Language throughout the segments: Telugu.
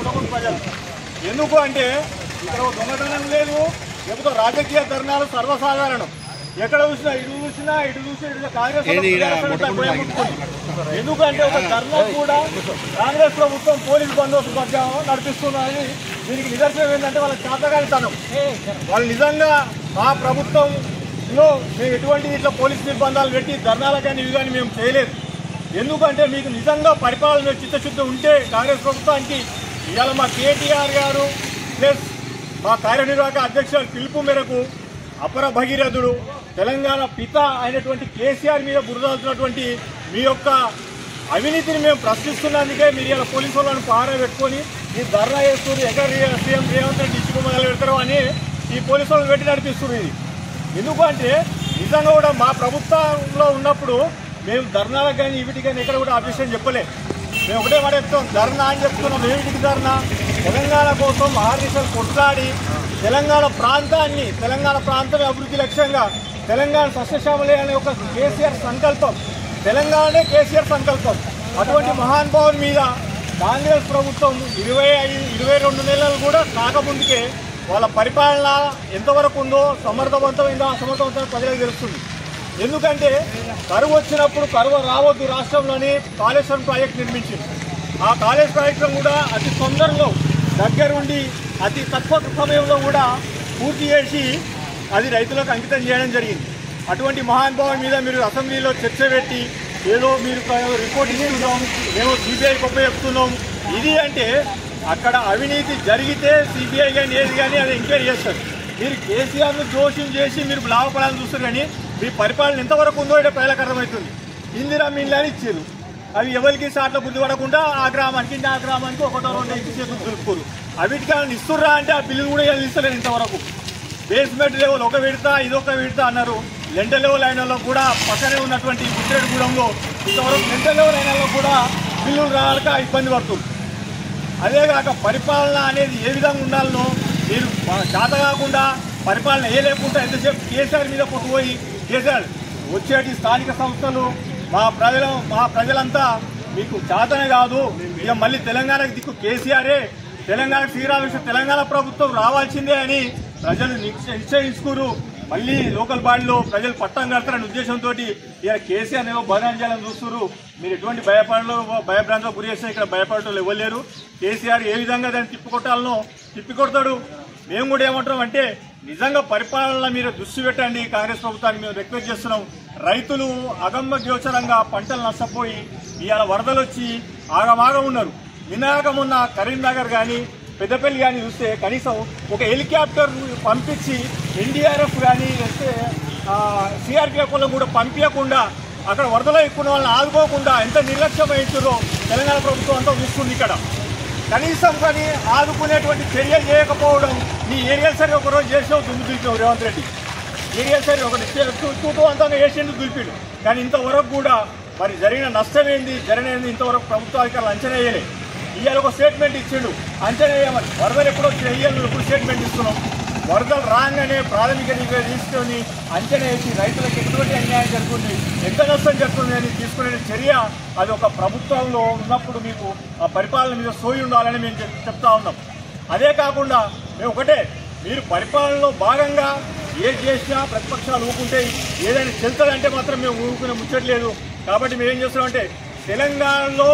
పుట్టకుండా ప్రజలు. ఎందుకు అంటే ఇక్కడ దొంగతనం లేదు, లేకపోతే రాజకీయ ధర్నాలు సర్వసాధారణం. ఎక్కడ చూసినా ఇటు చూసినా కాంగ్రెస్. ఎందుకంటే ఒక ధర్నా కూడా కాంగ్రెస్ ప్రభుత్వం పోలీసు బందోబస్తు మధ్య నడిపిస్తున్నది. దీనికి నిదర్శనం ఏంటంటే వాళ్ళ చేతగానితనం. వాళ్ళు నిజంగా మా ప్రభుత్వంలో మేము ఎటువంటి ఇట్లా పోలీసు నిర్బంధాలు పెట్టి ధర్నాలు కానీ ఇవి కానీ మేము చేయలేదు. ఎందుకంటే మీకు నిజంగా పరిపాలన చిత్తశుద్ధి ఉంటే కాంగ్రెస్ ప్రభుత్వానికి ఇవాళ మా కేటీఆర్ గారు ప్లస్ మా కార్యనిర్వాహక అధ్యక్షుల పిలుపు మేరకు అపర భగీరథుడు తెలంగాణ పిత అయినటువంటి కేసీఆర్ మీద బురదాల్సినటువంటి మీ యొక్క అవినీతిని మేము ప్రశ్నిస్తున్నందుకే మీరు ఇలా పోలీసు వాళ్ళని పహారా పెట్టుకొని ఈ ధర్నా చేస్తున్నారు. ఎక్కడ సీఎం రేవంత్ రెడ్డి ఇచ్చుకు మొదలు పెడతారో అని ఈ పోలీసు వాళ్ళని పెట్టి నడిపిస్తున్నారు. ఇది ఎందుకంటే నిజంగా కూడా మా ప్రభుత్వంలో ఉన్నప్పుడు మేము ధర్నాలకు కానీ వీటికి కానీ ఎక్కడ కూడా అబ్జెక్షన్ చెప్పలే. మేము ఒకటే మాట చెప్తాం, ధర్నా అని చెప్తున్నాం. ఏమిటికి ధర్నా? తెలంగాణ కోసం 6 నిమిషాలు కొట్లాడి తెలంగాణ ప్రాంతం అభివృద్ధి లక్ష్యంగా తెలంగాణ సస్యశ్యామలే అనే ఒక కేసీఆర్ సంకల్పం, తెలంగాణనే కేసీఆర్ సంకల్పం. అటువంటి మహానుభావుని మీద కాంగ్రెస్ ప్రభుత్వం 22 నెలలు కూడా కాకముందుకే వాళ్ళ పరిపాలన ఎంతవరకు ఉందో సమర్థవంతమైందో అసమర్థవంతమైన ప్రజలకు తెలుస్తుంది. ఎందుకంటే కరువు వచ్చినప్పుడు కరువు రావద్దు రాష్ట్రంలోని కాళేశ్వరం ప్రాజెక్టు నిర్మించింది. ఆ కాళేశ్వరం ప్రాజెక్టును కూడా అతి తొందరలో దగ్గరుండి అతి తక్కువ సమయంలో కూడా పూర్తి చేసి అది రైతులకు అంకితం చేయడం జరిగింది. అటువంటి మహానుభావం మీద మీరు అసెంబ్లీలో చర్చ పెట్టి ఏదో మీరు రిపోర్ట్ ఇస్తున్నాం, మేము సిబిఐకి ఉపయోగిస్తున్నాం. ఇది అంటే అక్కడ అవినీతి జరిగితే సిబిఐ కానీ ఏది కానీ అది ఎంక్వైరీ చేస్తారు. మీరు కేసీఆర్ను దోషం చేసి మీరు లాభపడాలని చూస్తారు. కానీ మీ పరిపాలన ఎంతవరకు ఉందో ఇక్కడ ప్రజలకు అర్థమవుతుంది. ఇందిరా మిల్లని ఇచ్చారు, అవి ఎవరికి సాట్ల బుద్ధి పడకుండా ఆ గ్రామానికి ఒకటో 2 ఇంటి చేతులు దులుపుకోరు. అవిటికన్నా ఇస్తుర్రా అంటే ఆ బిల్లులు కూడా ఇస్తలేదు ఇంతవరకు. బేస్మెంట్ లెవెల్ ఒక విడతా ఇదొక విడతా అన్నారు. లెంటర్ లెవెల్ అయినలో కూడా పక్కనే ఉన్నటువంటి ముద్రేడుగూడెంలో ఇంతవరకు లెంటర్ లెవెల్ అయినలో కూడా బిల్లులు రాక ఇబ్బంది పడుతుంది. అదేగాక పరిపాలన అనేది ఏ విధంగా ఉండాలనో మీరు చేత కాకుండా పరిపాలన ఏ లేకుండా ఎంతసేపు కేసీఆర్ మీద కొట్టుపోయి కేసీఆర్ వచ్చేటి స్థానిక సంస్థలు మా ప్రజలంతా మీకు చేతనే కాదు, ఇక మళ్ళీ తెలంగాణకు దిక్కు కేసీఆరే, తెలంగాణకు శ్రీరామకృష్ణ తెలంగాణ ప్రభుత్వం రావాల్సిందే అని ప్రజలు నిశ్చయించుకున్నారు. మళ్ళీ లోకల్ బాడీలో ప్రజలు పట్టం కడతారనే ఉద్దేశంతో ఇక కేసీఆర్ ఏమో బదనాం చేయాలని చూస్తున్నారు. మీరు ఎటువంటి భయభ్రాంతిలో గురి చేసినా ఇక్కడ భయపడటం ఇవ్వలేరు. కేసీఆర్ ఏ విధంగా దాన్ని తిప్పికొట్టాలనో తిప్పికొడతాడు. మేము కూడా ఏమంటాం అంటే నిజంగా పరిపాలన మీరు దృష్టి పెట్టండి. కాంగ్రెస్ ప్రభుత్వాన్ని మేము రిక్వెస్ట్ చేస్తున్నాం. రైతులు అగమ్య గోచరంగా పంటలు నష్టపోయి ఇవాళ వరదలు వచ్చి ఆగమాగం ఉన్నారు. నినాగమున్న కరీంనగర్ కానీ పెద్దపల్లి కానీ చూస్తే కనీసం ఒక హెలికాప్టర్ పంపించి ఎన్డీఆర్ఎఫ్ కానీ లేకపోతే సిఆర్పీఎఫ్ కూడా పంపించకుండా అక్కడ వరదలో ఎక్కువ వాళ్ళని ఆదుకోకుండా ఎంత నిర్లక్ష్యం వహించారో తెలంగాణ ప్రభుత్వం అంతా చూస్తుంది. ఇక్కడ కనీసం కానీ ఆదుకునేటువంటి చర్యలు చేయకపోవడం. నీ ఏరియల్ సరి ఒకరోజు చేసావు, దుమ్ము దులిపావు రేవంత్ రెడ్డి. ఏరియల్ సరి ఒకటి చూటూ అంతా వేసేందుకు దులిపాడు. కానీ ఇంతవరకు కూడా మరి జరిగిన నష్టం ఏంది జరిగినది ఇంతవరకు ప్రభుత్వ అధికారులు అంచనా వేయలే. ఇవాళ ఒక స్టేట్మెంట్ ఇచ్చిండు, అంచనా వేయమని. వరదలు ఎప్పుడో చెయ్యాలి, ఎప్పుడు స్టేట్మెంట్ ఇస్తున్నాం. వరదలు రాగానే ప్రాథమిక నివేదిక తీసుకొని అంచనా వేసి రైతులకు ఎటువంటి అన్యాయం జరుగుతుంది, ఎంత నష్టం జరుగుతుంది అని తీసుకునే చర్య అది ఒక ప్రభుత్వంలో ఉన్నప్పుడు మీకు ఆ పరిపాలన మీద సోయి ఉండాలని మేము చెప్తా ఉన్నాం. అదే కాకుండా మేము ఒకటే, మీరు పరిపాలనలో భాగంగా ఏది చేసినా ప్రతిపక్షాలు ఊరుకుంటే ఏదైనా చెల్తుందంటే మాత్రం మేము ఊరుకునే ముచ్చట్లేదు. కాబట్టి మేము ఏం చేస్తున్నామంటే తెలంగాణలో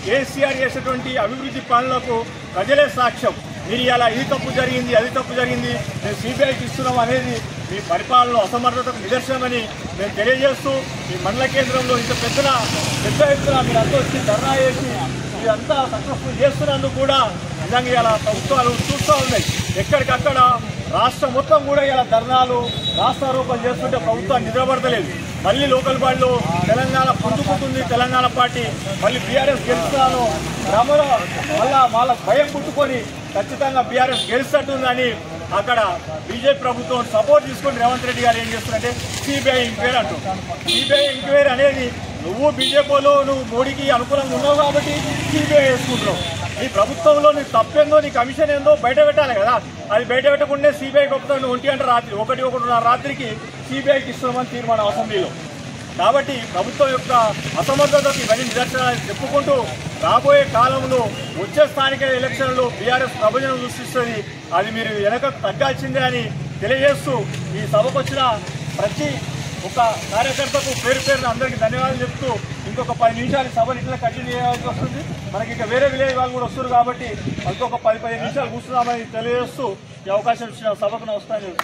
కేసీఆర్ చేసేటువంటి అభివృద్ధి పనులకు ప్రజలే సాక్ష్యం. మీరు ఇలా ఇది తప్పు జరిగింది అది తప్పు జరిగింది మేము సిబిఐకి ఇస్తున్నాం అనేది మీ పరిపాలనలో అసమర్థతకు నిదర్శనమని మేము తెలియజేస్తూ మీ మండల కేంద్రంలో ఇంత పెద్ద ఎత్తున మీరు అంతా వచ్చి ధర్నా చేసి మీరంతా సక్సెస్ఫుల్ చేస్తున్నందుకు కూడా నిజంగా ఇలా ప్రభుత్వాలు చూస్తూ ఉన్నాయి. ఎక్కడికక్కడ రాష్ట్రం మొత్తం కూడా ఇలా ధర్నాలు రాస్తారోపణలు చేస్తుంటే ప్రభుత్వాన్ని నిద్రపడతలేదు. మళ్ళీ లోకల్ బాడీలో తెలంగాణ పొందుకుంటుంది తెలంగాణ పార్టీ, మళ్ళీ బీఆర్ఎస్ గెలుస్తాను గ్రామంలో వాళ్ళ భయం పుట్టుకొని ఖచ్చితంగా బీఆర్ఎస్ గెలుస్తుంటుందని అక్కడ బీజేపీ ప్రభుత్వం సపోర్ట్ తీసుకొని రేవంత్ రెడ్డి గారు ఏం చేస్తున్నారంటే సిబిఐ ఎంక్వైరీ అంటున్నారు. సిబిఐ ఎంక్వైరీ అనేది నువ్వు బీజేపీలో నువ్వు మోడీకి అనుకూలంగా ఉన్నావు కాబట్టి సిబిఐ వేసుకుంటున్నావు. నీ ప్రభుత్వంలో నీ తప్పేందో నీ కమిషన్ ఏందో బయట పెట్టాలి కదా. అది బయట పెట్టకుండా సిబిఐ గొప్పతనం 1 గంట రాత్రి 1:30 రాత్రికి సిబిఐకి ఇస్తున్నామని తీర్మానం అసెంబ్లీలో. కాబట్టి ప్రభుత్వం యొక్క అసమర్థతకు ఇవన్నీ నిదర్శనాలు చెప్పుకుంటూ రాబోయే కాలంలో వచ్చే స్థానిక ఎలక్షన్లో బీఆర్ఎస్ ప్రభంజనం సృష్టిస్తుంది. అది మీరు వెనకకు తగ్గాల్సిందే అని తెలియజేస్తూ ఈ సభకు వచ్చిన ప్రతి ఒక్క కార్యకర్తకు పేరు పేరున అందరికీ ధన్యవాదాలు చెప్తూ ఇంకొక 10 నిమిషాలు సభను ఇట్లా కంటిన్యూ చేయాల్సి వస్తుంది. మనకి ఇంకా వేరే విలేజ్ వాళ్ళు కూడా వస్తారు కాబట్టి ఇంకొక 10-15 నిమిషాలు కూర్చున్నామని తెలియజేస్తూ ఈ అవకాశం ఇచ్చిన సభకు నమస్కారం.